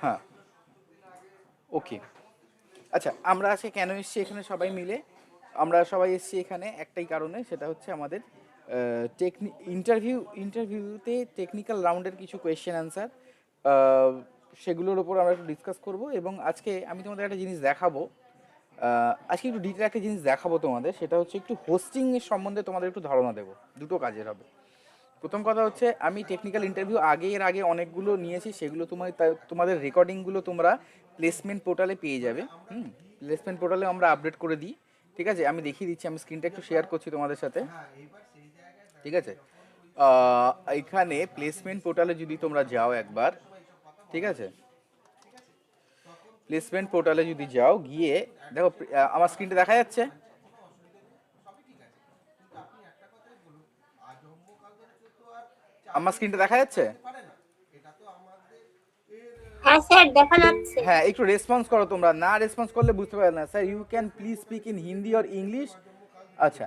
হ্যাঁ, ওকে। আচ্ছা, আমরা আজকে কেন এসেছি এখানে সবাই মিলে? আমরা সবাই এসেছি এখানে একটাই কারণে, সেটা হচ্ছে আমাদের ইন্টারভিউতে টেকনিক্যাল রাউন্ডের কিছু কোয়েশ্চেন অ্যান্সার, সেগুলোর ওপর আমরা একটু ডিসকাস করব। এবং আজকে আমি তোমাদের একটা জিনিস দেখাবো। আজকে একটু ডিটেল একটা জিনিস দেখাবো তোমাদের, সেটা হচ্ছে একটু হোস্টিংয়ের সম্বন্ধে তোমাদের একটু ধারণা দেবো। দুটো কাজের হবে। প্রথম কথা হচ্ছে, আমি টেকনিক্যাল ইন্টারভিউ এর আগে অনেকগুলো নিয়েছি, সেগুলো তোমাদের রেকর্ডিংগুলো তোমরা প্লেসমেন্ট পোর্টালে পেয়ে যাবে। প্লেসমেন্ট পোর্টালে আমরা আপডেট করে দিই। ঠিক আছে, আমি দেখিয়ে দিচ্ছি, আমি স্ক্রিনটা একটু শেয়ার করছি তোমাদের সাথে। ঠিক আছে, এখানে প্লেসমেন্ট পোর্টালে যদি তোমরা যাও একবার, ঠিক আছে, প্লেসমেন্ট পোর্টালে যদি যাও, গিয়ে দেখো আমার স্ক্রিনটা দেখা যাচ্ছে। আমার স্ক্রিনটা দেখা যাচ্ছে। হ্যাঁ স্যার, দেখা যাচ্ছে। হ্যাঁ, একটু রেসপন্স করো। তোমরা না রেসপন্স করলে বুঝতে পারবে না। Sir, you can please speak in Hindi और इंग्लिश। अच्छा,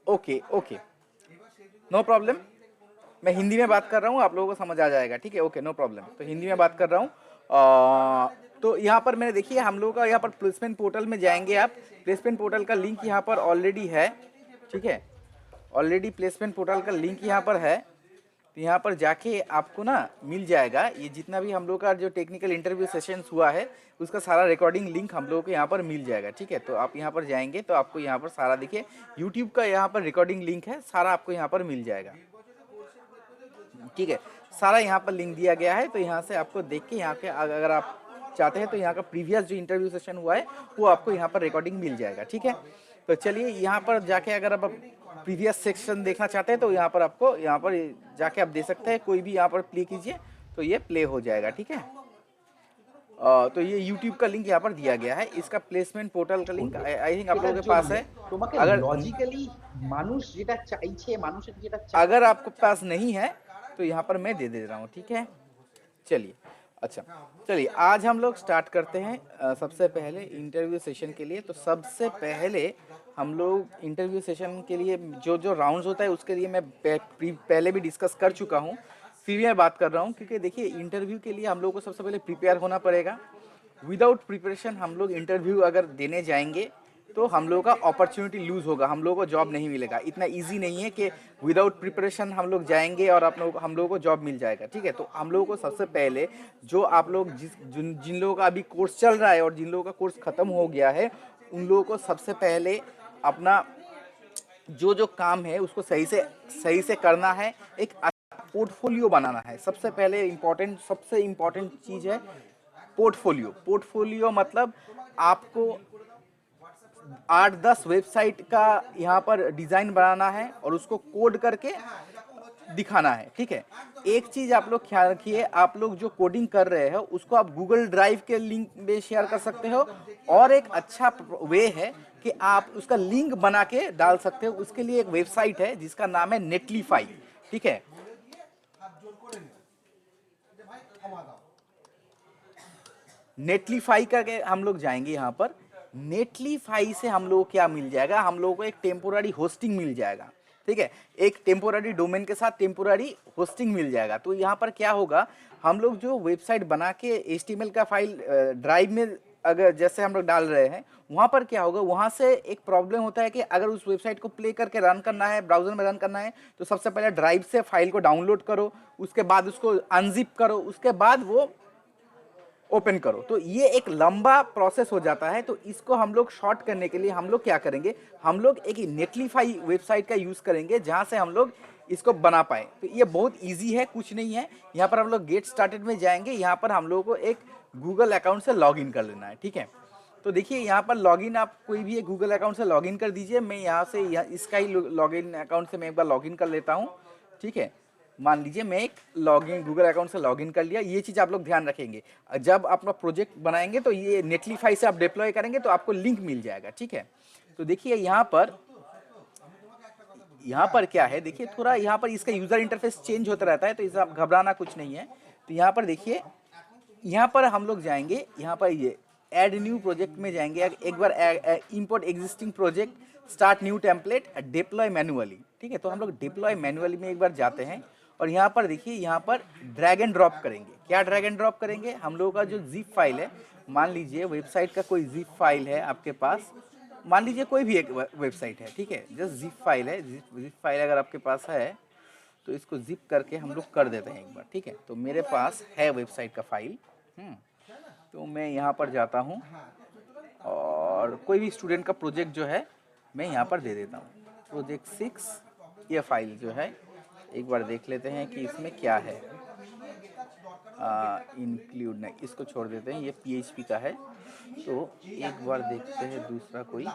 ओके ओके, नो प्रॉब्लम। मैं हिंदी में बात कर रहा हूँ, आप लोगों को समझ आ जाएगा। ठीक है, ओके, नो प्रॉब्लम। तो हिंदी में बात कर रहा हूँ। तो यहाँ पर मैंने देखिए, हम लोगों का यहाँ पर प्लेसमेंट पोर्टल में जाएंगे आप। प्लेसमेंट पोर्टल का लिंक यहाँ पर ऑलरेडी है। ठीक है, ऑलरेडी प्लेसमेंट पोर्टल का लिंक यहाँ पर है। तो यहाँ पर जाके आपको ना मिल जाएगा, ये जितना भी हम लोग का जो टेक्निकल इंटरव्यू सेशंस हुआ है, उसका सारा रिकॉर्डिंग लिंक हम लोगों को यहाँ पर मिल जाएगा। ठीक है, तो आप यहाँ पर जाएंगे तो आपको यहाँ पर सारा देखिए, यूट्यूब का यहाँ पर रिकॉर्डिंग लिंक है, सारा आपको यहाँ पर मिल जाएगा। ठीक है, सारा यहाँ पर लिंक दिया गया है। तो यहाँ से आपको देख के, यहाँ के अगर आप चाहते हैं तो यहाँ का प्रीवियस जो इंटरव्यू सेशन हुआ है वो आपको यहाँ पर रिकॉर्डिंग मिल जाएगा। ठीक है, तो चलिए यहाँ पर जाके अगर आप प्रीवियस सेक्शन देखना चाहते हैं तो यहाँ पर आपको यहाँ पर जाके आप दे सकते हैं। कोई भी यहाँ पर प्ले कीजिए तो ये प्ले हो जाएगा। ठीक है, तो ये यूट्यूब का लिंक यहाँ पर दिया गया है, इसका प्लेसमेंट पोर्टल का लिंक आई थिंक आप लोगों के पास है। তোমাকে अगर লজিক্যালি মানুষ যেটা চাইছে, মানুষের যেটা अगर आपको पास नहीं है तो यहाँ पर मैं दे दे रहा हूँ। ठीक है, चलिए। अच्छा, चलिए आज हम लोग स्टार्ट करते हैं। सबसे पहले इंटरव्यू सेशन के लिए, तो सबसे पहले हम लोग इंटरव्यू सेशन के लिए जो जो राउंड्स होता है उसके लिए मैं पहले भी डिस्कस कर चुका हूँ, फिर मैं बात कर रहा हूँ। क्योंकि देखिए, इंटरव्यू के लिए हम लोग को सबसे पहले प्रिपेयर होना पड़ेगा। विदाउट प्रिपरेशन हम लोग इंटरव्यू अगर देने जाएंगे तो हम लोगों का अपॉर्चुनिटी लूज होगा, हम लोगों को जॉब नहीं मिलेगा। इतना इजी नहीं है कि विदाउट प्रिपरेशन हम लोग जाएंगे और हम लोगों को जॉब मिल जाएगा। ठीक है, तो हम लोगों को सबसे पहले जो आप लोग जिन लोगों का अभी कोर्स चल रहा है और जिन लोगों का कोर्स ख़त्म हो गया है, उन लोगों को सबसे पहले अपना जो जो काम है उसको सही से करना है। एक पोर्टफोलियो बनाना है। सबसे पहले सबसे इम्पोर्टेंट चीज़ है पोर्टफोलियो। पोर्टफोलियो मतलब आपको 8-10 वेबसाइट का यहाँ पर डिज़ाइन बनाना है और उसको कोड करके दिखाना है। ठीक है, एक चीज़ आप लोग ख्याल रखिए, आप लोग जो कोडिंग कर रहे हो उसको आप गूगल ड्राइव के लिंक में शेयर कर सकते हो, और एक अच्छा वे है कि आप उसका लिंक बना के डाल सकते हो। उसके लिए एक वेबसाइट है जिसका नाम है नेटलीफाई। ठीक है, नेटलीफाई करके हम लोग जाएंगे। यहाँ पर नेटलीफाई से हम लोग क्या मिल जाएगा, हम लोगों को एक टेम्पोररी होस्टिंग मिल जाएगा। ठीक है, एक टेम्पोररी डोमेन के साथ टेम्पोररी होस्टिंग मिल जाएगा। तो यहाँ पर क्या होगा, हम लोग जो वेबसाइट बना के एचटीएमएल का फाइल ड्राइव में अगर जैसे हम लोग डाल रहे हैं, वहाँ पर क्या होगा, वहाँ से एक प्रॉब्लम होता है कि अगर उस वेबसाइट को प्ले करके रन करना है, ब्राउजर में रन करना है, तो सबसे पहले ड्राइव से फाइल को डाउनलोड करो, उसके बाद उसको अनजिप करो, उसके बाद वो ओपन करो। तो ये एक लंबा प्रोसेस हो जाता है। तो इसको हम लोग शॉर्ट करने के लिए हम लोग क्या करेंगे, हम लोग एक नेटलीफाई वेबसाइट का यूज़ करेंगे जहाँ से हम लोग इसको बना पाए। तो ये बहुत इजी है, कुछ नहीं है। यहाँ पर हम लोग गेट स्टार्टेड में जाएंगे, यहाँ पर हम लोगों को एक गूगल अकाउंट से लॉगिन कर लेना है। ठीक है, तो देखिए यहाँ पर लॉगिन, आप कोई भी एक गूगल अकाउंट से लॉगिन कर दीजिए। मैं यहाँ से इसका ही लॉगिन अकाउंट से मैं एक बार लॉगिन कर लेता हूँ। ठीक है, मान लीजिए मैं एक लॉगिन गूगल अकाउंट से लॉगिन कर लिया। ये चीज़ आप लोग ध्यान रखेंगे, जब अपना प्रोजेक्ट बनाएंगे तो ये नेटलीफाई से आप डिप्लॉय करेंगे तो आपको लिंक मिल जाएगा। ठीक है, तो देखिए यहाँ पर क्या है, देखिए थोड़ा यहाँ पर इसका यूज़र इंटरफेस चेंज होता रहता है, तो इसे आप घबराना कुछ नहीं है। तो यहाँ पर देखिए, यहाँ पर हम लोग जाएंगे, यहाँ पर ये ऐड न्यू प्रोजेक्ट में जाएंगे, एक बार import existing project, start new template, deploy manually. ठीक है, तो हम लोग डिप्लॉय मैनुअली में एक बार जाते हैं और यहाँ पर देखिए, यहाँ पर ड्रैग एंड ड्रॉप करेंगे। क्या ड्रैग एंड ड्रॉप करेंगे? हम लोगों का जो जिप फाइल है, मान लीजिए वेबसाइट का कोई जिप फाइल है आपके पास, मान लीजिए कोई भी एक वेबसाइट है, ठीक है, जस्ट जिप फाइल है, जिप फाइल अगर आपके पास है तो इसको जिप करके हम लोग कर देते हैं एक बार, ठीक है। तो मेरे पास है वेबसाइट का फाइल, तो मैं यहाँ पर जाता हूँ और कोई भी स्टूडेंट का प्रोजेक्ट जो है मैं यहाँ पर दे देता हूँ, प्रोजेक्ट 6। ये फाइल जो है एक बार देख लेते हैं कि इसमें क्या है। इंक्लूड नहीं, इसको छोड़ देते हैं, ये PHP का है। तो एक बार देखते हैं दूसरा कोई।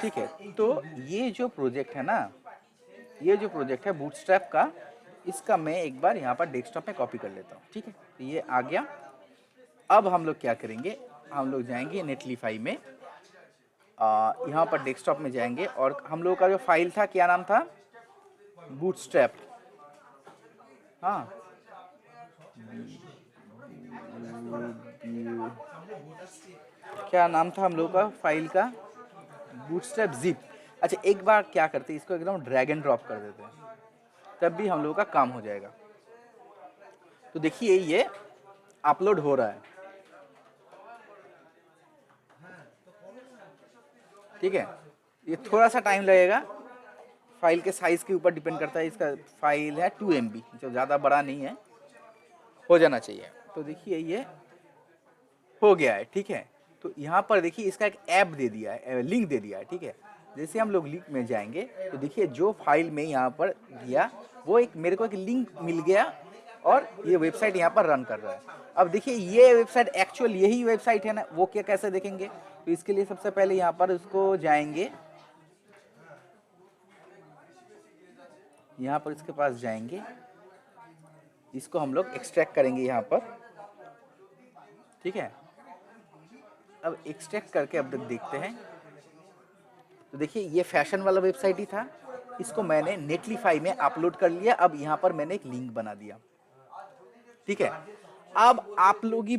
ठीक है, तो ये जो प्रोजेक्ट है ना, ये जो प्रोजेक्ट है बूटस्ट्रैप का, इसका मैं एक बार यहाँ पर डेस्कटॉप में कॉपी कर लेता हूँ, ठीक है। तो ये आ गया। अब हम लोग क्या करेंगे, हम लोग जाएंगे नेटलीफाई में, यहाँ पर डेस्कटॉप में जाएंगे और हम लोगों का जो फाइल था, क्या नाम था? बूटस्ट्रैप। हाँ, क्या नाम था हम लोगों का फाइल का? Bootstrap zip. अच्छा, एक बार क्या करते हैं, इसको एकदम ड्रैग एंड ड्रॉप कर देते हैं, तब भी हम लोगों का काम हो जाएगा। तो देखिए ये अपलोड हो रहा है, ठीक है। ये थोड़ा सा टाइम लगेगा, फाइल के साइज के ऊपर डिपेंड करता है। इसका फाइल है 2 MB, जो ज़्यादा बड़ा नहीं है, हो जाना चाहिए। तो देखिए ये हो गया है, ठीक है। तो यहाँ पर देखिए इसका एक ऐप दे दिया है, लिंक दे दिया है, ठीक है। जैसे हम लोग लिंक में जाएंगे तो देखिए जो फाइल में यहाँ पर दिया, वो एक मेरे को एक लिंक मिल गया और ये वेबसाइट यहाँ पर रन कर रहा है। अब देखिए ये वेबसाइट एक्चुअल यही वेबसाइट है ना, वो क्या कैसे देखेंगे? तो इसके लिए सबसे पहले यहाँ पर उसको जाएंगे, यहाँ पर इसके पास जाएंगे, इसको हम लोग एक्सट्रैक्ट करेंगे यहाँ पर, ठीक है। अब एक्सट्रैक्ट करके अब तक देखते हैं। तो देखिए ये फैशन वाला वेबसाइट ही था, इसको मैंने नेटलीफाई में अपलोड कर लिया। अब यहाँ पर मैंने एक लिंक बना दिया, ठीक है। अब आप लोग ही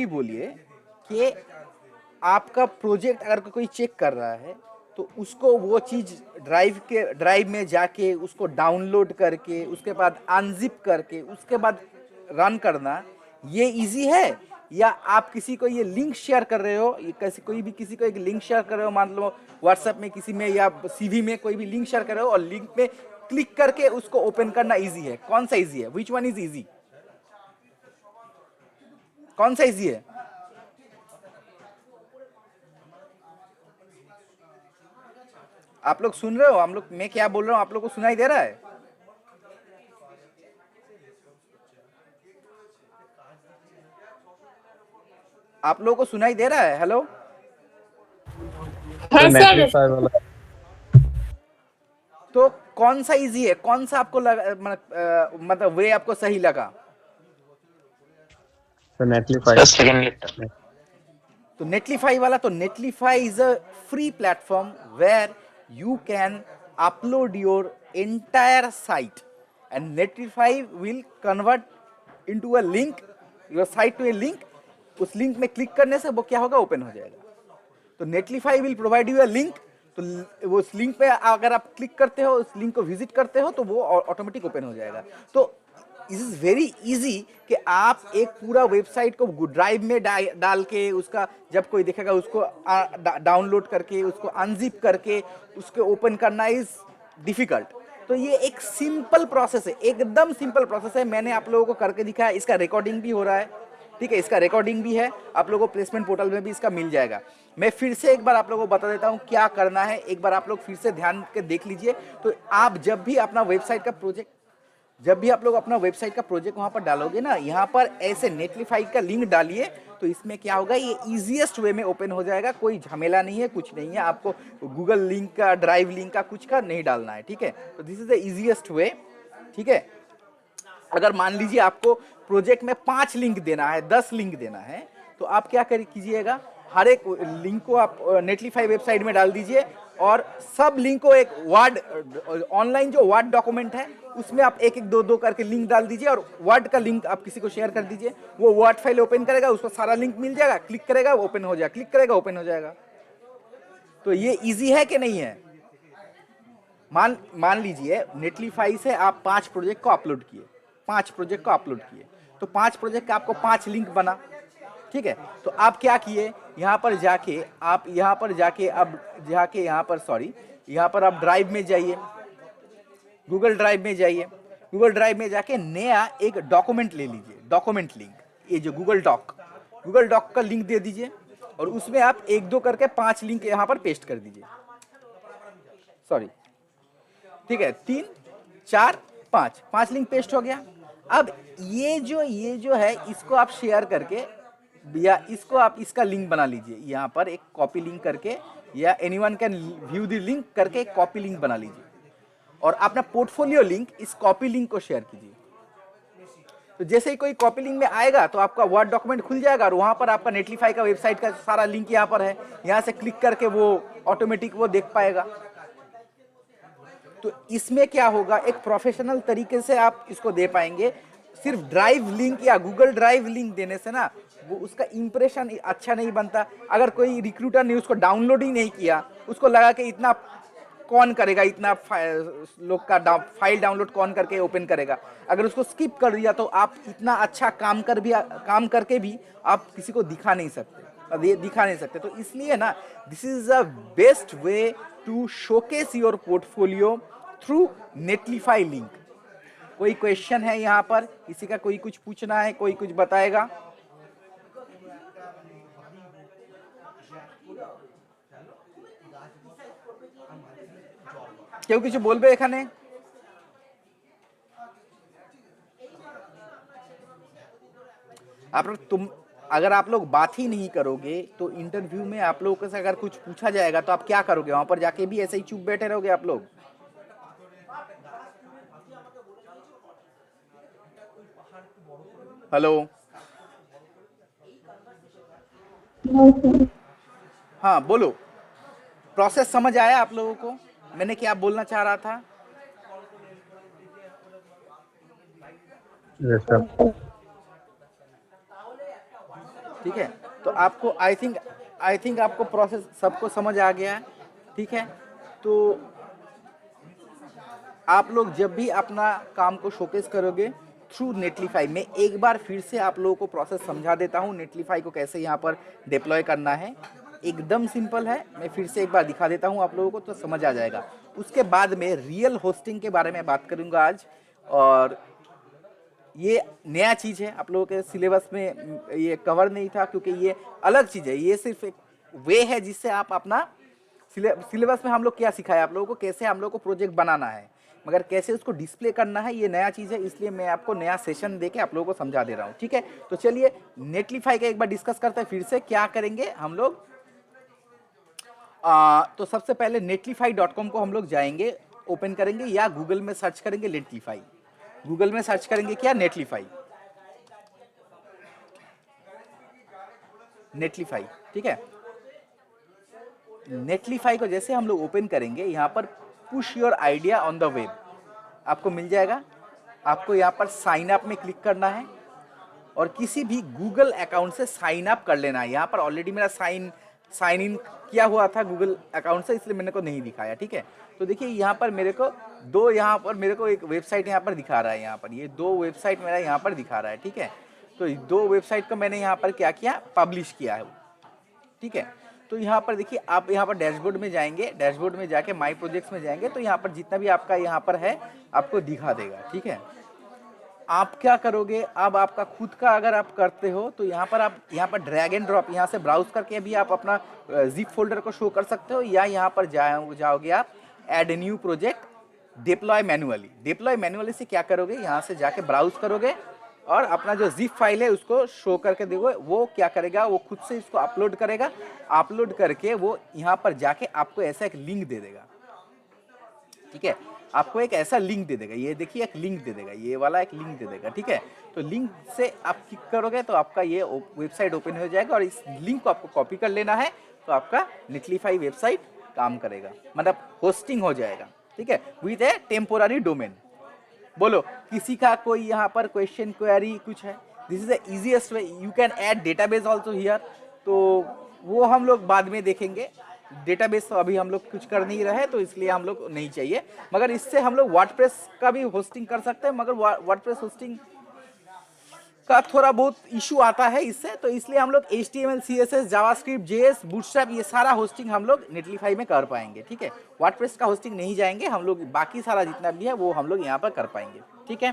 बोलिए कि आपका प्रोजेक्ट अगर कोई चेक कर रहा है तो उसको वो चीज़ ड्राइव में जाके उसको डाउनलोड करके उसके बाद अनजिप करके उसके बाद रन करना, ये इजी है? या आप किसी को ये लिंक शेयर कर रहे हो, किसी को एक लिंक शेयर कर रहे हो, मान लो व्हाट्सएप में किसी में या CV में कोई भी लिंक शेयर कर रहे हो और लिंक पे क्लिक करके उसको ओपन करना इजी है? कौन सा इजी है? Which one is easy? कौन सा इजी है? आप लोग सुन रहे हो? मैं क्या बोल रहा हूं, आप लोग को सुनाई दे रहा है? आप लोगों को सुनाई दे रहा है? हेलो, है सर। तो कौन सा इजी है? कौन सा आपको मतलब वे आपको सही लगा? तो नेटलीफाई वाला, तो Netlify is a free platform where you can upload your entire site and Netlify will convert into a link, your site to a link. उस लिंक में क्लिक करने से वो क्या होगा? ओपन हो जाएगा। तो Netlify will provide you a link, तो वो उस लिंक पे अगर आप क्लिक करते हो, उस लिंक को विजिट करते हो, तो वो ऑटोमेटिक ओपन हो जाएगा। तो इट इज वेरी इजी कि आप एक पूरा वेबसाइट को ड्राइव में डाल के उसका जब कोई देखेगा उसको डाउनलोड करके उसको अनजिप करके उसको ओपन करना इज डिफिकल्ट। तो ये एक सिंपल प्रोसेस है, एकदम सिंपल प्रोसेस है। मैंने आप लोगों को करके दिखाया, इसका रिकॉर्डिंग भी हो रहा है, ठीक है, इसका रिकॉर्डिंग भी है, आप लोगों को प्लेसमेंट पोर्टल में भी इसका मिल जाएगा। मैं फिर से एक बार आप लोगों को बता देता हूं क्या करना है, एक बार आप लोग फिर से ध्यान के देख लीजिए। तो आप जब भी अपना वेबसाइट का प्रोजेक्ट वहां पर डालोगे ना, यहाँ पर ऐसे नेटलीफाई का लिंक डालिए, तो इसमें क्या होगा, ये इजीएस्ट वे में ओपन हो जाएगा। कोई झमेला नहीं है, कुछ नहीं है, आपको गूगल लिंक का, ड्राइव लिंक का, कुछ का नहीं डालना है, ठीक है। तो this is the easiest way, ठीक है। अगर मान लीजिए आपको प्रोजेक्ट में 5 लिंक देना है, 10 लिंक देना है, तो आप क्या कीजिएगा, हर एक लिंक को आप नेटलीफाई वेबसाइट में डाल दीजिए और सब लिंक को एक वर्ड, ऑनलाइन जो वर्ड डॉक्यूमेंट है उसमें आप एक दो दो करके लिंक डाल दीजिए और वर्ड का लिंक आप किसी को शेयर कर दीजिए। वो वर्ड फाइल ओपन करेगा, उसको सारा लिंक मिल जाएगा, क्लिक करेगा ओपन हो जाएगा, क्लिक करेगा ओपन हो जाएगा। तो ये इजी है कि नहीं है? मान लीजिए नेटलीफाई से आप 5 प्रोजेक्ट को अपलोड किए, 5 प्रोजेक्ट को अपलोड किए, तो 5 प्रोजेक्ट का आपको 5 लिंक बना, ठीक है। तो आप क्या किए, यहाँ पर जाके आप यहाँ पर जाके अब जाके यहाँ पर सॉरी यहाँ पर आप ड्राइव में जाइए, गूगल ड्राइव में जाइए, गूगल ड्राइव में जाके नया एक डॉक्यूमेंट ले लीजिए, डॉक्यूमेंट लिंक, ये जो गूगल डॉक का लिंक दे दीजिए और उसमें आप 1-2 करके 5 लिंक यहाँ पर पेस्ट कर दीजिए, सॉरी, ठीक है, 3, 4, 5 लिंक पेस्ट हो गया। अब ये जो है इसको आप शेयर करके या इसको आप इसका लिंक बना लीजिए, यहाँ पर एक कॉपी लिंक करके या anyone can view the link करके एक कॉपी लिंक बना लीजिए और अपना पोर्टफोलियो लिंक इस कॉपी लिंक को शेयर कीजिए। तो जैसे ही कोई कॉपी लिंक में आएगा तो आपका वर्ड डॉक्यूमेंट खुल जाएगा और वहां पर आपका नेटलीफाई का वेबसाइट का सारा लिंक यहाँ पर है, यहाँ से क्लिक करके वो ऑटोमेटिक वो देख पाएगा। तो इसमें क्या होगा, एक प्रोफेशनल तरीके से आप इसको दे पाएंगे। सिर्फ ड्राइव लिंक या गूगल ड्राइव लिंक देने से ना वो उसका इंप्रेशन अच्छा नहीं बनता। अगर कोई रिक्रूटर ने उसको डाउनलोड ही नहीं किया, उसको लगा कि इतना कौन करेगा, इतना लोग का फाइल डाउनलोड कौन करके ओपन करेगा, अगर उसको स्किप कर दिया तो आप इतना अच्छा काम करके भी आप किसी को दिखा नहीं सकते। तो इसलिए ना this is a best way to showcase your portfolio through Netlify link. कोई क्वेश्चन है यहाँ पर, किसी का कोई कुछ पूछना है, कोई कुछ बताएगा? क्यों কিছু বলবে এখানে? अगर आप लोग बात ही नहीं करोगे तो इंटरव्यू में आप लोगों से अगर कुछ पूछा जाएगा तो आप क्या करोगे? वहां पर जाके भी ऐसे ही चुप बैठे रहोगे आप लोग? हेलो, हाँ बोलो, प्रोसेस समझ आया आप लोगों को मैंने क्या बोलना चाह रहा था? ठीक है, तो आपको आई थिंक आपको प्रोसेस सबको समझ आ गया है, ठीक है। तो आप लोग जब भी अपना काम को शोकेस करोगे थ्रू नेटलीफाई, में एक बार फिर से आप लोगों को प्रोसेस समझा देता हूँ नेटलीफाई को कैसे यहाँ पर डिप्लॉय करना है। एकदम सिंपल है, मैं फिर से एक बार दिखा देता हूँ आप लोगों को तो समझ आ जाएगा। उसके बाद में रियल होस्टिंग के बारे में बात करूँगा आज, और ये नया चीज़ है, आप लोगों के सिलेबस में ये कवर नहीं था क्योंकि ये अलग चीज़ है। ये सिर्फ एक वे है जिससे आप अपना सिलेबस में हम लोग क्या सिखाया आप लोगों को, कैसे हम लोग को प्रोजेक्ट बनाना है, मगर कैसे उसको डिस्प्ले करना है ये नया चीज़ है। इसलिए मैं आपको नया सेशन देके आप लोगों को समझा दे रहा हूँ, ठीक है। तो चलिए नेटलीफाई का एक बार डिस्कस करते हैं फिर से। क्या करेंगे हम लोग, तो सबसे पहले netlify.com को हम लोग जाएंगे, ओपन करेंगे या गूगल में सर्च करेंगे नेटलीफाई। गूगल में सर्च करेंगे क्या, नेटलीफाई, ठीक है। नेटलीफाई को जैसे हम लोग ओपन करेंगे, यहाँ पर push your idea on the web आपको मिल जाएगा। आपको यहाँ पर साइन अप में क्लिक करना है और किसी भी गूगल अकाउंट से साइन अप कर लेना है। यहाँ पर ऑलरेडी मेरा साइन इन किया हुआ था गूगल अकाउंट से, इसलिए मैंने को नहीं दिखाया, ठीक है। तो देखिए यहाँ पर मेरे को एक वेबसाइट यहाँ पर दिखा रहा है, यहाँ पर ये 2 वेबसाइट मेरा यहाँ पर दिखा रहा है, ठीक है। तो 2 वेबसाइट को मैंने यहाँ पर क्या किया, पब्लिश किया है, ठीक है। तो यहाँ पर देखिए, आप यहाँ पर डैशबोर्ड में जाएंगे, डैशबोर्ड में जाके माई प्रोजेक्ट्स में जाएंगे तो यहाँ पर जितना भी आपका यहाँ पर है आपको दिखा देगा, ठीक है। आप क्या करोगे, अब आपका खुद का अगर आप करते हो तो यहाँ पर आप यहाँ पर ड्रैग एंड ड्रॉप यहाँ से ब्राउज करके भी आप अपना जिप फोल्डर को शो कर सकते हो, या यहाँ पर जाओगे आप add new project, deploy manually से क्या करोगे, यहाँ से जाके ब्राउज करोगे और अपना जो जिप फाइल है उसको शो करके देखो। वो क्या करेगा, वो खुद से इसको अपलोड करेगा, अपलोड करके वो यहाँ पर जाके आपको ऐसा एक लिंक दे देगा, ठीक है। आपको एक ऐसा लिंक दे देगा, ये देखिए एक लिंक दे देगा, ये वाला एक लिंक दे देगा, ठीक है। तो लिंक से आप क्लिक करोगे तो आपका ये वेबसाइट ओपन हो जाएगा और इस लिंक को आपको कॉपी कर लेना है तो आपका नेटलीफाई वेबसाइट काम करेगा, मतलब होस्टिंग हो जाएगा, ठीक है, विद ए टेम्पोररी डोमेन। बोलो, किसी का कोई यहाँ पर क्वेश्चन क्वेरी कुछ है? This is the easiest way, you can add database also here, तो वो हम लोग बाद में देखेंगे। डेटाबेस तो अभी हम लोग कुछ कर नहीं रहे, तो इसलिए हम लोग नहीं चाहिए। मगर इससे हम लोग वर्डप्रेस का भी होस्टिंग कर सकते हैं, मगर वर्डप्रेस होस्टिंग का थोड़ा बहुत इशू आता है इससे, तो इसलिए हम लोग HTML, CSS, JavaScript, JS, bootstrap ये सारा होस्टिंग हम लोग नेटलीफाई में कर पाएंगे, ठीक है। वर्डप्रेस का होस्टिंग नहीं जाएंगे हम लोग, बाकी सारा जितना भी है वो हम लोग यहाँ पर कर पाएंगे, ठीक है।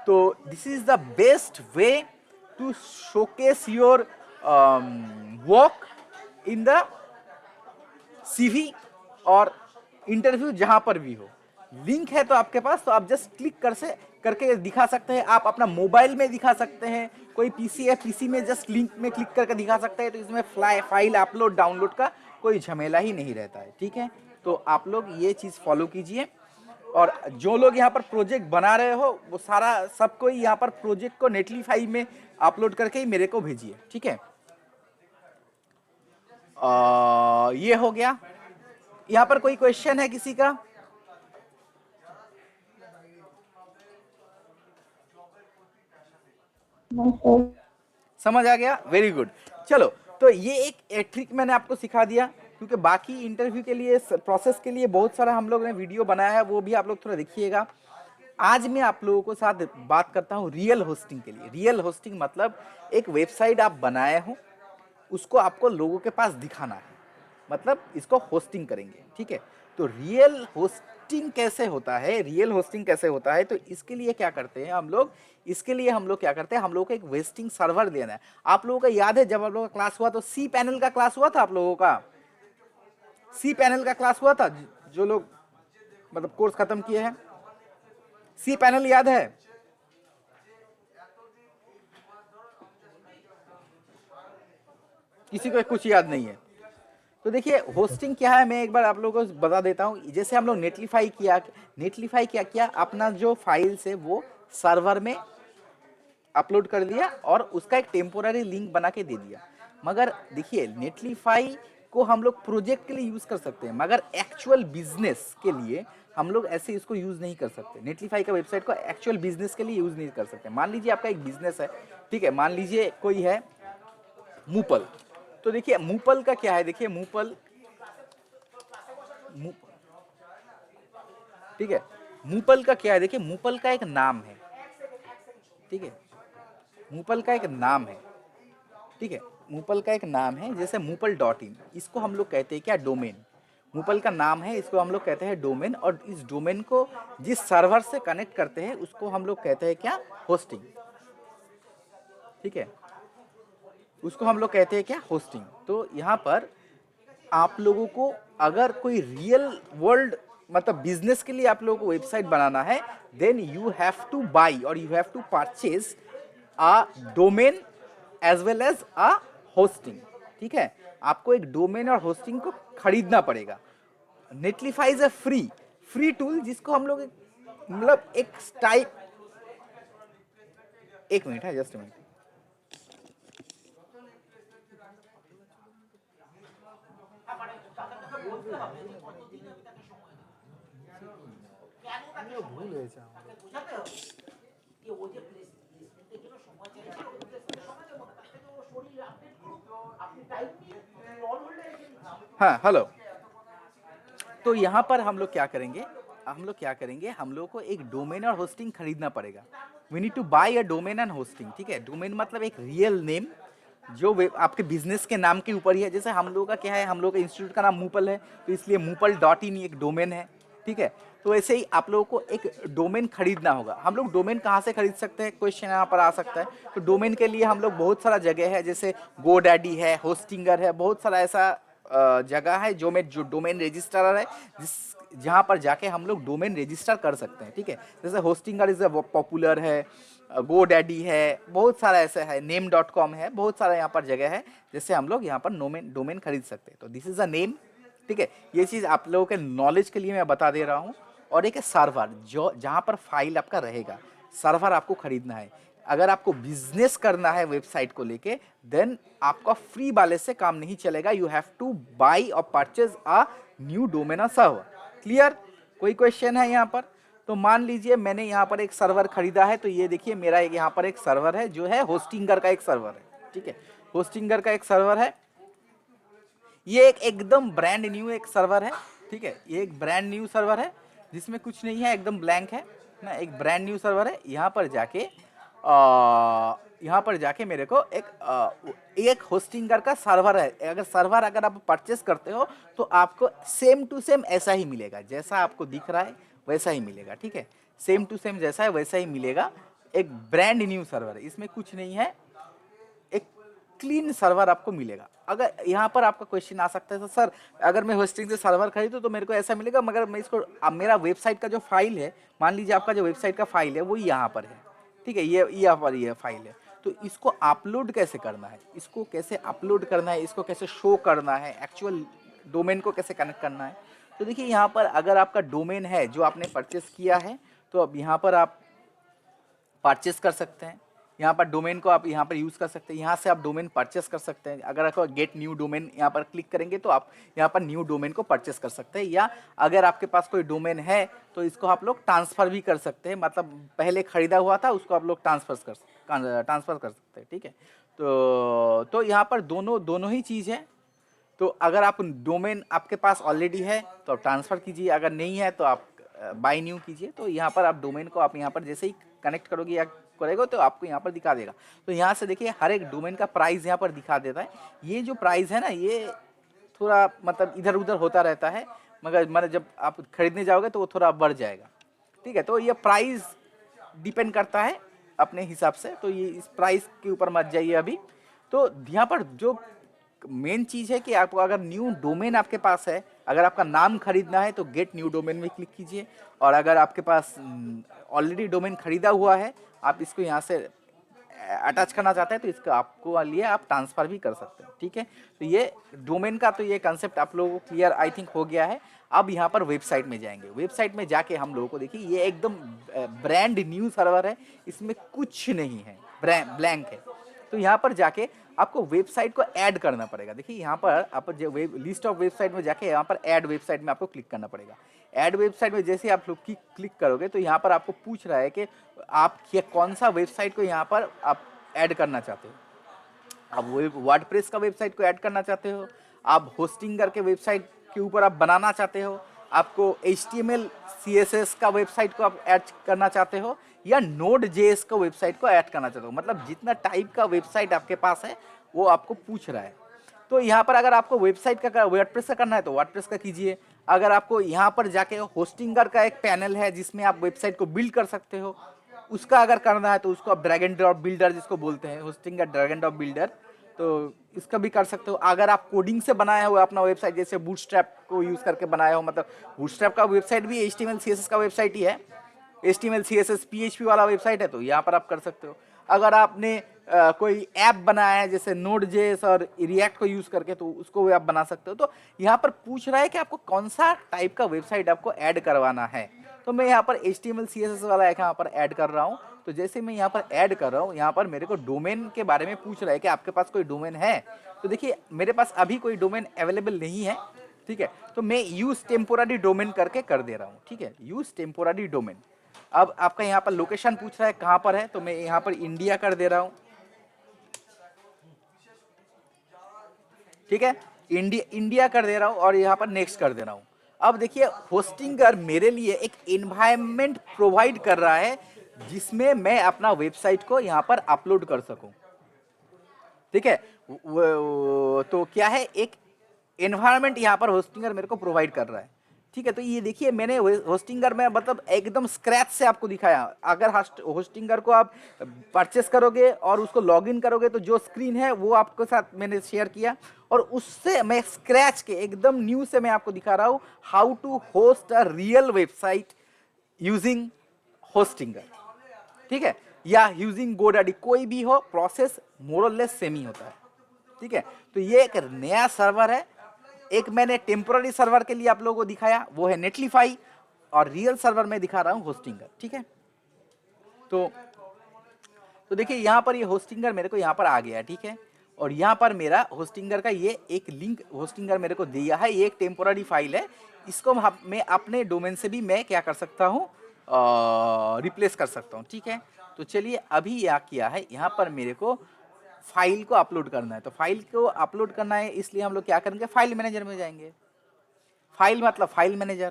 तो this is the best way to showcase your work in the CV और इंटरव्यू जहां पर भी हो। लिंक है तो आपके पास, तो आप जस्ट क्लिक करके दिखा सकते हैं। आप अपना मोबाइल में दिखा सकते हैं, कोई PC है PC में जस्ट लिंक में क्लिक करके दिखा सकते हैं। तो इसमें फाइल अपलोड डाउनलोड का कोई झमेला ही नहीं रहता है, ठीक है। तो आप लोग ये चीज़ फॉलो कीजिए। और जो लोग यहाँ पर प्रोजेक्ट बना रहे हो वो सारा सब कोई यहाँ पर प्रोजेक्ट को नेटलीफाई में अपलोड करके ही मेरे को भेजिए, ठीक है। ये हो गया। यहाँ पर कोई क्वेश्चन है किसी का? समझ आ गया? Very good. चलो, तो ये एक ट्रिक मैंने आपको सिखा दिया, क्योंकि बाकी इंटरव्यू के लिए प्रोसेस के लिए बहुत सारा हम लोग ने वीडियो बनाया है, वो भी आप लोग थोड़ा देखिएगा। आज मैं आप लोगों को साथ बात करता हूँ रियल होस्टिंग के लिए। रियल होस्टिंग मतलब एक वेबसाइट आप बनाए हो, उसको आपको लोगों के पास दिखाना है, मतलब इसको होस्टिंग करेंगे, ठीक है। तो रियल होस्टिंग कैसे होता है, रियल होस्टिंग कैसे होता है, तो इसके लिए क्या करते हैं हम लोग, इसके लिए हम लोग क्या करते हैं, हम लोग को एक होस्टिंग सर्वर देना है। आप लोगों का याद है जब आप लोगों का क्लास हुआ तो cPanel का क्लास हुआ था, आप लोगों का cPanel का क्लास हुआ था, जो लोग मतलब कोर्स खत्म किए हैं, cPanel याद है? किसी को कुछ याद नहीं है? तो देखिए होस्टिंग क्या है, मैं एक बार आप लोगों को बता देता हूँ। जैसे हम लोग नेटलीफाई क्या किया, अपना जो फाइल्स है वो सर्वर में अपलोड कर दिया और उसका एक टेम्पोररी लिंक बना के दे दिया। मगर देखिए नेटलीफाई को हम लोग प्रोजेक्ट के लिए यूज कर सकते हैं, मगर एक्चुअल बिजनेस के लिए हम लोग ऐसे इसको यूज नहीं कर सकते। नेटलीफाई का वेबसाइट को एक्चुअल बिजनेस के लिए यूज नहीं कर सकते। मान लीजिए आपका एक बिजनेस है, ठीक है, मान लीजिए कोई है मूपल। तो देखिए मूपल का क्या है, देखिए मूपल, ठीक है, मूपल का क्या है, देखिए मूपल का एक नाम है, ठीक है, मूपल का एक नाम है, ठीक है, मूपल का एक नाम है। जैसे मूपल.in, इसको हम लोग कहते हैं क्या, डोमेन। मूपल का नाम है, इसको हम लोग कहते हैं डोमेन। और इस डोमेन को जिस सर्वर से कनेक्ट करते हैं उसको हम लोग कहते हैं क्या, होस्टिंग, ठीक है, उसको हम लोग कहते हैं क्या, होस्टिंग। तो यहाँ पर आप लोगों को अगर कोई रियल वर्ल्ड मतलब बिजनेस के लिए आप लोगों को वेबसाइट बनाना है, then you have to buy और you have to purchase a domain as well as a hosting, ठीक है। आपको एक डोमेन और होस्टिंग को खरीदना पड़ेगा। नेटलीफाई इज अ फ्री टूल, जिसको हम लोग मतलब एक टाइप, एक मिनट है, जस्ट मिनट। ভুল হয়েছে আমার। हाँ हेलो। तो यहाँ पर हम लोग क्या करेंगे, हम लोग को एक डोमेन और होस्टिंग खरीदना पड़ेगा। We need to buy a domain and hosting, ठीक है। डोमेन मतलब एक रियल नेम जो आपके बिजनेस के नाम के ऊपर ही है। जैसे हम लोगों का क्या है, हम लोग का इंस्टीट्यूट का नाम मूपल है, तो इसलिए मूपल.in एक डोमेन है, ठीक है। तो ऐसे ही आप लोगों को एक डोमेन खरीदना होगा। हम लोग डोमेन कहाँ से खरीद सकते हैं, क्वेश्चन यहाँ पर आ सकता है। तो डोमेन के लिए हम लोग बहुत सारा जगह है, जैसे गोडैडी है, होस्टिंगर है, बहुत सारा ऐसा जगह है जो डोमेन रजिस्ट्रार है, जहाँ पर जाके हम लोग डोमेन रजिस्टर कर सकते हैं, ठीक है। जैसे होस्टिंगर इज पॉपुलर है, गोडैडी है, बहुत सारा ऐसा है, name.com है, बहुत सारा यहाँ पर जगह है जैसे हम लोग यहाँ पर डोमेन खरीद सकते हैं। तो दिस इज अ नेम, ठीक है। ये चीज़ आप लोगों के नॉलेज के लिए मैं बता दे रहा हूँ। और एक सर्वर जो जहाँ पर फाइल आपका रहेगा, सर्वर आपको खरीदना है। अगर आपको बिजनेस करना है वेबसाइट को लेके, देन आपका फ्री वाले से काम नहीं चलेगा। यू हैव टू बाई और परचेज अ न्यू डोमेन और सर्वर। क्लियर? कोई क्वेश्चन है यहाँ पर? तो मान लीजिए मैंने यहाँ पर एक सर्वर खरीदा है, तो ये देखिए मेरा यहाँ पर एक सर्वर है जो है होस्टिंगर का एक सर्वर है, ठीक है। होस्टिंगर का एक सर्वर है, ये एक एकदम ब्रांड न्यू एक सर्वर है, ठीक है, ये एक ब्रांड न्यू सर्वर है जिसमें कुछ नहीं है, एकदम ब्लैंक है ना, एक ब्रांड न्यू सर्वर है। यहाँ पर जाके मेरे को एक होस्टिंगर का सर्वर है, अगर आप परचेस करते हो तो आपको सेम टू सेम ऐसा ही मिलेगा, जैसा आपको दिख रहा है वैसा ही मिलेगा, ठीक है, सेम टू सेम जैसा है वैसा ही मिलेगा। एक ब्रांड न्यू सर्वर है, इसमें कुछ नहीं है, एक क्लीन सर्वर आपको मिलेगा। अगर यहाँ पर आपका क्वेश्चन आ सकता है तो सर अगर मैं होस्टिंग से सर्वर खरीदूँ तो मेरे को ऐसा मिलेगा, मगर मैं इसको अब मेरा वेबसाइट का जो फाइल है, मान लीजिए आपका जो वेबसाइट का फाइल है वो यहाँ पर है, ठीक है, ये यहाँ पर ये फाइल है, तो इसको अपलोड कैसे करना है, इसको कैसे अपलोड करना है, इसको कैसे शो करना है, एक्चुअल डोमेन को कैसे कनेक्ट करना है। तो देखिए यहाँ पर अगर आपका डोमेन है जो आपने परचेस किया है तो अब यहाँ पर आप परचेस कर सकते हैं, यहाँ पर डोमेन को आप यहाँ पर यूज़ कर सकते हैं, यहाँ से आप डोमेन परचेस कर सकते हैं। अगर आप गेट न्यू डोमेन यहाँ पर क्लिक करेंगे तो आप यहाँ पर न्यू डोमेन को परचेस कर सकते हैं, या अगर आपके पास कोई डोमेन है तो इसको आप लोग ट्रांसफ़र भी कर सकते हैं, मतलब पहले ख़रीदा हुआ था उसको आप लोग ट्रांसफ़र कर सकते हैं, ठीक है। तो यहाँ पर दोनों ही चीज़ है। तो अगर आप डोमेन आपके पास ऑलरेडी है तो आप ट्रांसफ़र कीजिए, अगर नहीं है तो आप बाय न्यू कीजिए। तो यहाँ पर आप डोमेन को आप यहाँ पर जैसे ही कनेक्ट करोगे या करेगा तो आपको यहाँ पर दिखा देगा। तो यहाँ से देखिए हर एक डोमेन का प्राइस यहाँ पर दिखा देता है। ये जो प्राइस है ना, ये थोड़ा मतलब इधर उधर होता रहता है, मगर जब आप खरीदने जाओगे तो वो थोड़ा बढ़ जाएगा, ठीक है। तो ये प्राइस डिपेंड करता है अपने हिसाब से, तो ये इस प्राइस के ऊपर मत जाइए अभी। तो यहाँ पर जो मेन चीज़ है कि आपको अगर न्यू डोमेन आपके पास है, अगर आपका नाम खरीदना है तो गेट न्यू डोमेन में क्लिक कीजिए, और अगर आपके पास ऑलरेडी डोमेन खरीदा हुआ है, आप इसको यहाँ से अटैच करना चाहते हैं तो इसका आपको लिए आप ट्रांसफ़र भी कर सकते हैं, ठीक है। तो ये डोमेन का तो ये कंसेप्ट आप लोगों को क्लियर आई थिंक हो गया है। अब यहाँ पर वेबसाइट में जाएंगे, वेबसाइट में जाके हम लोगों को देखिए ये एकदम ब्रांड न्यू सर्वर है, इसमें कुछ नहीं है, ब्लैंक है। तो यहाँ पर जाके आपको वेबसाइट को ऐड करना पड़ेगा। देखिए यहाँ पर आप जो लिस्ट ऑफ वेबसाइट में जाके यहाँ पर ऐड वेबसाइट में आपको क्लिक करना पड़ेगा। ऐड वेबसाइट में जैसे आप लोग क्लिक करोगे तो यहाँ पर आपको पूछ रहा है कि आप कौन सा वेबसाइट को यहाँ पर आप ऐड करना चाहते हो। आप वर्डप्रेस का वेबसाइट को ऐड करना चाहते हो, आप होस्टिंगर के वेबसाइट के ऊपर आप बनाना चाहते हो, आपको HTML CSS का वेबसाइट को आप ऐड करना चाहते हो, या Node.js का वेबसाइट को ऐड करना चाहते हो। मतलब जितना टाइप का वेबसाइट आपके पास है वो आपको पूछ रहा है। तो यहाँ पर अगर आपको वेबसाइट का वर्डप्रेस का करना है तो वर्डप्रेस का कीजिए। अगर आपको यहाँ पर जाके होस्टिंगर का एक पैनल है जिसमें आप वेबसाइट को बिल्ड कर सकते हो, उसका अगर करना है तो उसको आप ड्रैग एंड ड्रॉप बिल्डर जिसको बोलते हैं, Hostinger drag and drop builder, तो इसका भी कर सकते हो। अगर आप कोडिंग से बनाया हो अपना वेबसाइट, जैसे बूटस्ट्रैप को यूज़ करके बनाया हो, मतलब बूटस्ट्रैप का वेबसाइट भी HTML CSS का वेबसाइट ही है, HTML CSS PHP वाला वेबसाइट है, तो यहाँ पर आप कर सकते हो। अगर आपने कोई ऐप बनाया है जैसे Node.js और React को यूज़ करके, तो उसको भी आप बना सकते हो। तो यहाँ पर पूछ रहा है कि आपको कौन सा टाइप का वेबसाइट आपको ऐड करवाना है। तो मैं यहाँ पर HTML CSS वाला एक यहाँ पर ऐड कर रहा हूँ। तो जैसे मैं यहाँ पर ऐड कर रहा हूँ, यहाँ पर मेरे को डोमेन के बारे में पूछ रहा है कि आपके पास कोई डोमेन है। तो देखिए मेरे पास अभी कोई डोमेन अवेलेबल नहीं है, ठीक है। तो मैं यूज़ टेम्पोररी डोमेन करके कर दे रहा हूँ, ठीक है, यूज़ टेम्पोररी डोमेन। अब आपका यहाँ पर लोकेशन पूछ रहा है कहाँ पर है, तो मैं यहाँ पर इंडिया कर दे रहा हूँ, ठीक है, इंडिया कर दे रहा हूँ और यहाँ पर नेक्स्ट कर दे रहा हूँ। अब देखिए होस्टिंगर मेरे लिए एक एनवायरनमेंट प्रोवाइड कर रहा है जिसमें मैं अपना वेबसाइट को यहाँ पर अपलोड कर सकूं, ठीक है। तो क्या है, एक एनवायरनमेंट यहाँ पर होस्टिंगर मेरे को प्रोवाइड कर रहा है, ठीक है। तो ये देखिए मैंने होस्टिंगर में मतलब एकदम स्क्रैच से आपको दिखाया। अगर होस्टिंगर को आप परचेस करोगे और उसको लॉगिन करोगे तो जो स्क्रीन है वो आपके साथ मैंने शेयर किया, और उससे मैं स्क्रैच के एकदम न्यू से मैं आपको दिखा रहा हूँ how to host a real website using Hostinger, ठीक है, या यूजिंग गोडैडी, कोई भी हो प्रोसेस मोर और लेस सेम ही होता है, ठीक है। तो ये एक नया सर्वर है। एक मैंने टेम्पोररी सर्वर के लिए आप लोगों को दिखाया, वो है नेटलीफाई, और रियल सर्वर में दिखा रहा हूँ होस्टिंगर, ठीक है। तो देखिए यहाँ पर ये होस्टिंगर मेरे को यहाँ पर आ गया, ठीक है, और यहाँ पर मेरा होस्टिंगर का ये एक लिंक होस्टिंगर मेरे को दिया है। ये एक टेम्पोररी फाइल है, इसको मैं अपने डोमेन से भी मैं क्या कर सकता हूँ, रिप्लेस कर सकता हूँ, ठीक है। तो चलिए अभी क्या किया है, यहाँ पर मेरे को फाइल को अपलोड करना है, तो फाइल को अपलोड करना है इसलिए हम लोग क्या करेंगे, फाइल मैनेजर में जाएंगे। फाइल मतलब फाइल मैनेजर,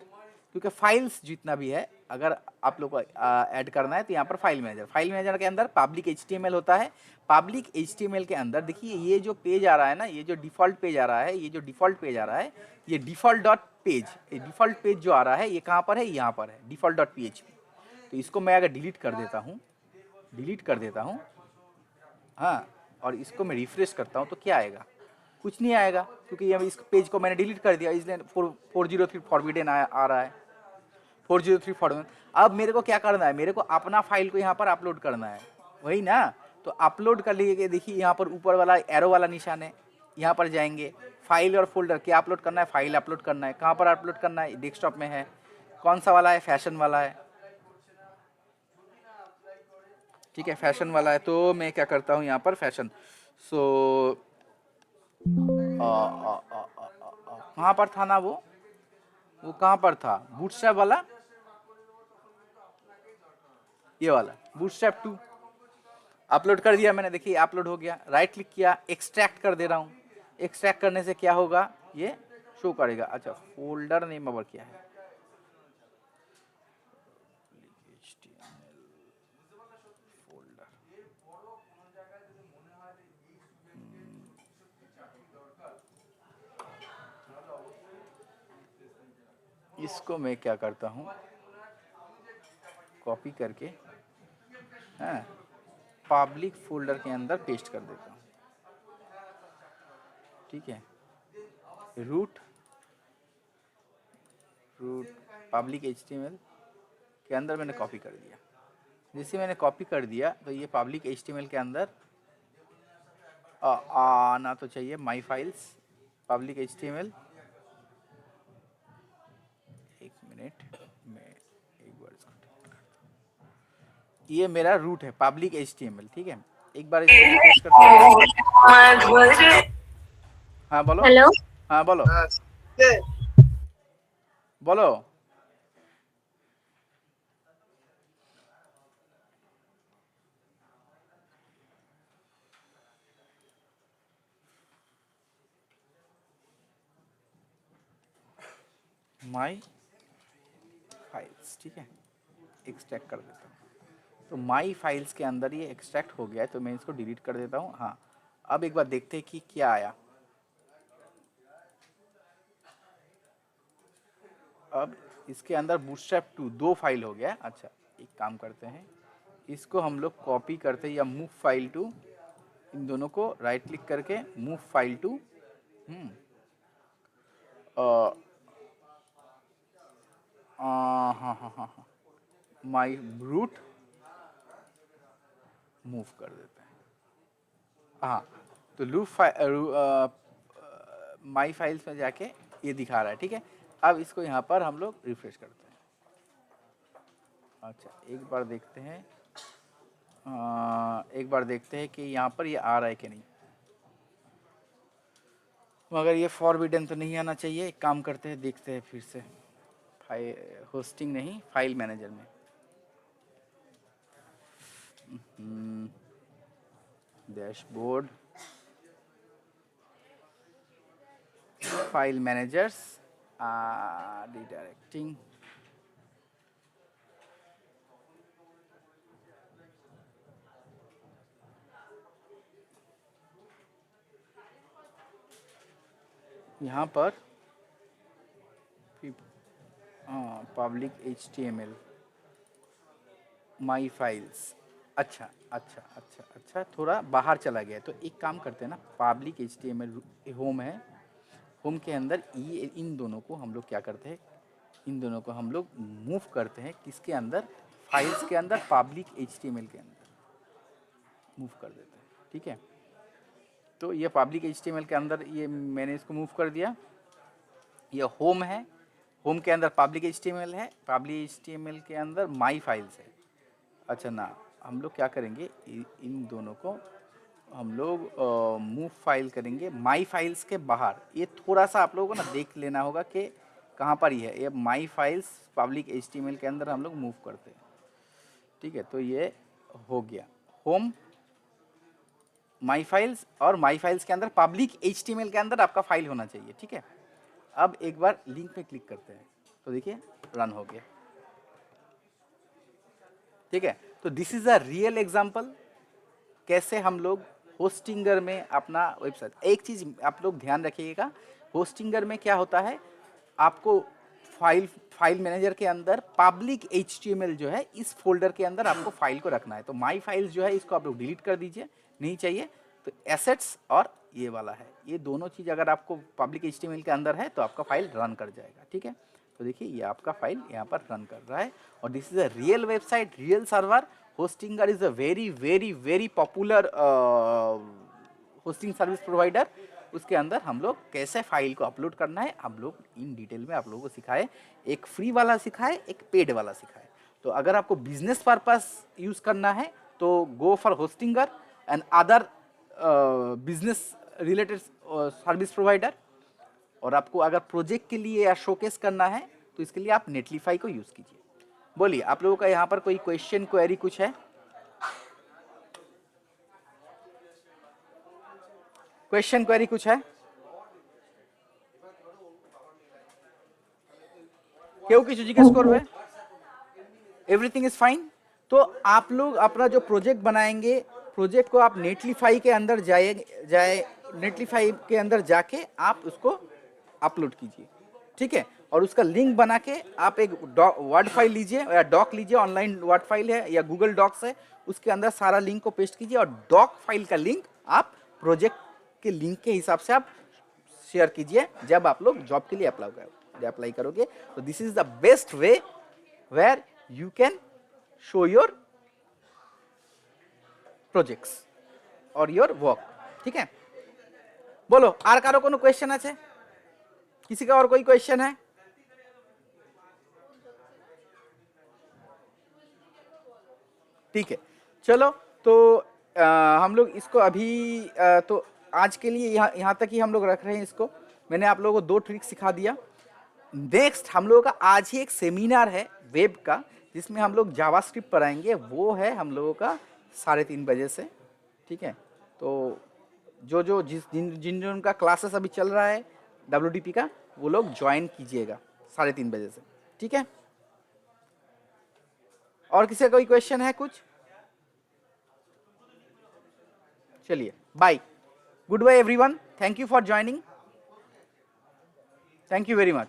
क्योंकि फाइल्स जितना भी है अगर आप लोग को ऐड करना है तो यहाँ पर फाइल मैनेजर के अंदर पब्लिक HTML होता है। पब्लिक HTML के अंदर देखिए ये जो पेज आ रहा है ना, ये जो डिफ़ॉल्ट पेज आ रहा है, ये जो डिफ़ॉल्ट पेज आ रहा है, ये डिफ़ॉल्ट डॉट पेज, ये डिफ़ॉल्ट पेज जो आ रहा है ये कहाँ पर है, यहाँ पर है डिफ़ॉल्ट डॉट PHP। तो इसको मैं अगर डिलीट कर देता हूँ, हाँ, और इसको मैं रिफ्रेश करता हूँ तो क्या आएगा, कुछ नहीं आएगा, क्योंकि ये इस पेज को मैंने डिलीट कर दिया, इसलिए 403 फॉरबिडन आ रहा है, 403 फॉरबिडन। अब मेरे को क्या करना है, मेरे को अपना फाइल को यहाँ पर अपलोड करना है, वही ना। तो अपलोड कर लिए, देखिए यहाँ पर ऊपर वाला एरो वाला निशान है, यहाँ पर जाएंगे, फाइल और फोल्डर, क्या अपलोड करना है, फाइल अपलोड करना है। कहाँ पर अपलोड करना है, डेस्कटॉप में है। कौन सा वाला है, फैशन वाला है, ठीक है, फैशन वाला है। तो मैं क्या करता हूँ यहाँ पर फैशन, सो कहाँ पर था ना वो कहाँ पर था, बूटस्ट्रैप वाला, ये वाला बूटस्ट्रैप 2 अपलोड कर दिया मैंने, देखिए अपलोड हो गया। राइट क्लिक किया, एक्सट्रैक्ट कर दे रहा हूँ। एक्सट्रैक्ट करने से क्या होगा, ये शो करेगा। अच्छा, फोल्डर नेम अब क्या है, फोल्डर, इसको मैं क्या करता हूँ, कॉपी करके, हाँ, पब्लिक फोल्डर के अंदर पेस्ट कर देता हूँ, ठीक है। रूट पब्लिक HTML के अंदर मैंने कॉपी कर दिया। जैसे मैंने कॉपी कर दिया तो ये पब्लिक HTML के अंदर आना तो चाहिए, माई फाइल्स पब्लिक HTML। एक मिनट, मैं एक बार इसको delete करता हूँ। ये मेरा रूट है पब्लिक HTML, ठीक है। एक बार इसको रिफ्रेश करते हैं। हाँ बोलो, हेलो। हाँ बोलो बोलो। माई फाइल्स, ठीक है, एक्सट्रैक्ट कर देता हूँ। तो माई फाइल्स के अंदर ये एक्सट्रैक्ट हो गया है, तो मैं इसको डिलीट कर देता हूँ। हाँ, अब एक बार देखते हैं कि क्या आया। अब इसके अंदर बूटस्ट्रैप 2 2 फाइल हो गया। अच्छा, एक काम करते हैं, इसको हम लोग कॉपी करते हैं, या मूव फाइल टू, इन दोनों को राइट क्लिक करके मूव फाइल टू, हाँ हाँ हाँ हाँ, माई रूट मूव कर देते हैं। हाँ, तो माई फाइल्स में जाके ये दिखा रहा है, ठीक है। अब इसको यहाँ पर हम लोग रिफ्रेश करते हैं। अच्छा, एक बार देखते हैं कि यहाँ पर ये आ रहा है कि नहीं। मगर ये फॉरबिडन तो नहीं आना चाहिए। एक काम करते हैं, देखते हैं फिर से, होस्टिंग नहीं, फाइल मैनेजर में। डैशबोर्ड, फाइल मैनेजर्स, रिडायरेक्टिंग, यहाँ पर पब्लिक HTML माई फाइल्स। अच्छा अच्छा अच्छा अच्छा, थोड़ा बाहर चला गया। तो एक काम करते हैं ना, पब्लिक HTML होम है, होम के अंदर ये इन दोनों को हम लोग क्या करते हैं, इन दोनों को हम लोग मूव करते हैं, किसके अंदर, फाइल्स के अंदर, पब्लिक HTML के अंदर मूव कर देते हैं, ठीक है। तो ये पब्लिक HTML के अंदर ये मैंने इसको मूव कर दिया। ये होम है, होम के अंदर पब्लिक HTML है, पब्लिक HTML के अंदर माई फाइल्स है। अच्छा ना, हम लोग क्या करेंगे, इन दोनों को हम लोग मूव फाइल करेंगे माई फाइल्स के बाहर। ये थोड़ा सा आप लोगों को ना देख लेना होगा कि कहाँ पर ही है ये माई फाइल्स, पब्लिक HTML के अंदर हम लोग मूव करते हैं, ठीक है। तो ये हो गया होम माई फाइल्स, और माई फाइल्स के अंदर पब्लिक HTML के अंदर आपका फाइल होना चाहिए, ठीक है। अब एक बार लिंक पे क्लिक करते हैं तो देखिए रन हो गया, ठीक है। तो this is a real example कैसे हम लोग होस्टिंगर में अपना वेबसाइट। एक चीज आप लोग ध्यान रखिएगा, होस्टिंगर में क्या होता है, आपको फाइल मैनेजर के अंदर पब्लिक HTML जो है इस फोल्डर के अंदर आपको फाइल को रखना है। तो माई फाइल्स जो है इसको आप लोग डिलीट कर दीजिए, नहीं चाहिए। तो एसेट्स और ये वाला है, ये दोनों चीज अगर आपको पब्लिक HTML के अंदर है तो आपका फाइल रन कर जाएगा, ठीक है। तो देखिए ये आपका फाइल यहाँ पर रन कर रहा है, और this is a real website, real server. Hostinger is a very very very popular hosting service provider. उसके अंदर हम लोग कैसे फाइल को अपलोड करना है हम लोग इन डिटेल में आप लोगों को सिखाए, एक फ्री वाला सिखाए, एक पेड वाला सिखाए। तो अगर आपको बिजनेस पर्पस यूज करना है तो go for Hostinger and other business related service provider. और आपको अगर प्रोजेक्ट के लिए या शोकेस करना है तो इसके लिए आप नेटलीफाई को यूज कीजिए। बोलिए आप लोगों का यहाँ पर कोई क्वेश्चन क्वेरी कुछ है? क्वेश्चन क्वेरी कुछ है? क्यों কিছু জিজ্ঞেস করবে? Everything is fine. तो आप लोग अपना जो प्रोजेक्ट बनाएंगे, प्रोजेक्ट को आप नेटलीफाई के अंदर नेटलीफाई के अंदर जाके आप उसको अपलोड कीजिए, ठीक है। और उसका लिंक बना के आप एक वर्ड फाइल लीजिए या डॉक लीजिए, ऑनलाइन वर्ड फाइल है या गूगल डॉक्स है, उसके अंदर सारा लिंक को पेस्ट कीजिए, और डॉक फाइल का लिंक आप प्रोजेक्ट के लिंक के हिसाब से आप शेयर कीजिए जब आप लोग जॉब के लिए अप्लाई करोगे। तो this is the best way where you can show your projects और योर वर्क, ठीक है। बोलो আর কারো কোনো क्वेश्चन আছে? किसी का और कोई क्वेश्चन है? ठीक है, चलो। तो हम लोग इसको अभी तो आज के लिए यहाँ तक ही हम लोग रख रहे हैं इसको। मैंने आप लोगों को 2 ट्रिक सिखा दिया। नेक्स्ट हम लोगों का आज ही एक सेमिनार है वेब का, जिसमें हम लोग जावास्क्रिप्ट पढ़ाएंगे। वो है हम लोगों का 3:30 बजे से, ठीक है। तो जिन का क्लासेस अभी चल रहा है WDP का, वो लोग ज्वाइन कीजिएगा 3:30 बजे से, ठीक है। और किसी का कोई क्वेश्चन है कुछ? चलिए bye, good bye everyone, thank you for joining, thank you very much.